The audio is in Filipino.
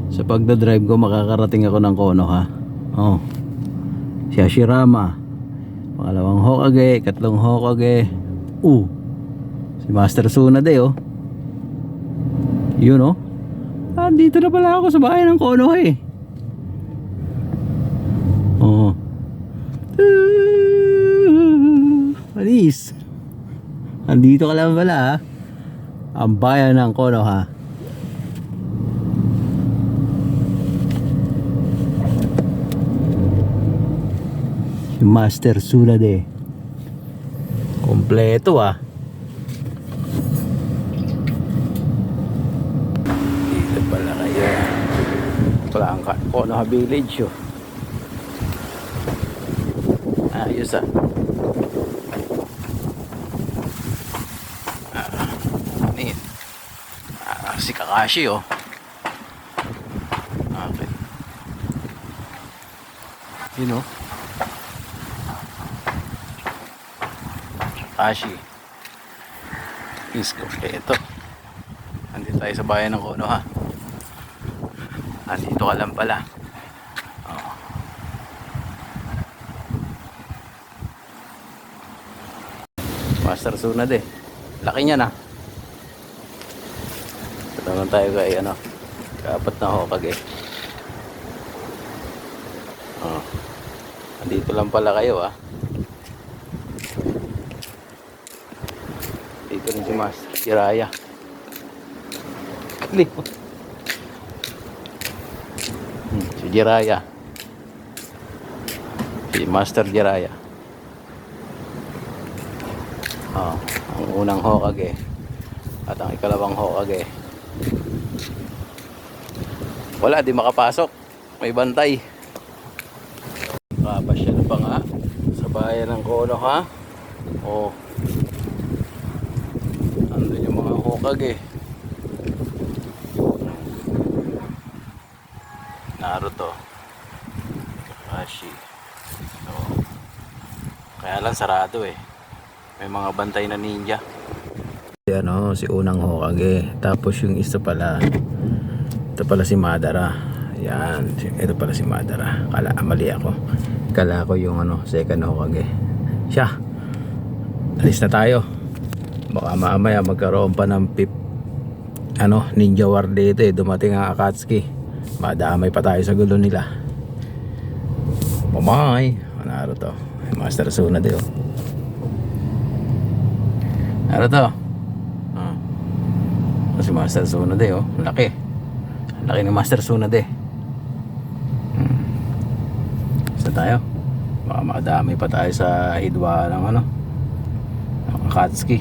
Sa pagdadrive ko makakarating ako ng Konoha. Oh. Si Hashirama. Pangalawang Hokage, katlong Hokage. Si Master Tsunade oh. Yun oh. Dito na pala ako sa bayan ng Konoha eh. Oh. Malis. Andito ka lang pala ha. Ang bayan ng Konoha. Master Tsunade. Kompleto ah. Dito pala kayo. Wala ang Konoha Village oh. Ayos ah. Si Kakashi oh. Okay. Yun oh. Kakashi is kompleto. Andito tayo sa bayan ng Konoha. Andito ka lang pala. Master Tsunade. Laki niya na. Ito naman tayo kay ano, kaapat na Hokage. Andito lang pala kayo ah. Dito rin si Master Jiraiya. Si Jiraiya. Si Master Jiraiya. Ang unang Hokage at ang ikalawang Hokage. Wala, di makapasok. May bantay. Kapasyal pa nga sa bayan ng Konoha. Andun yung mga Hokage. Naruto, Kakashi. Kaya lang sarado eh. May mga bantay na ninja. Yan si unang Hokage. Tapos yung isa pala, ito pala si Madara. Yan, ito pala si Madara. Mali ako. Kala ko yung second Hokage. Siya. Alis na tayo. Baka mamaya magkaroon pa ng ninja war dito eh. Dumating ang Akatsuki. Madamay pa tayo sa gulo nila. Bye-bye. Naruto. Master Tsunade oh. Naruto. Si Master Tsunade oh. Laki. Laki ni Master Tsunade. Isa tayo. Baka madami pa tayo sa hidwa ng Akatsuki.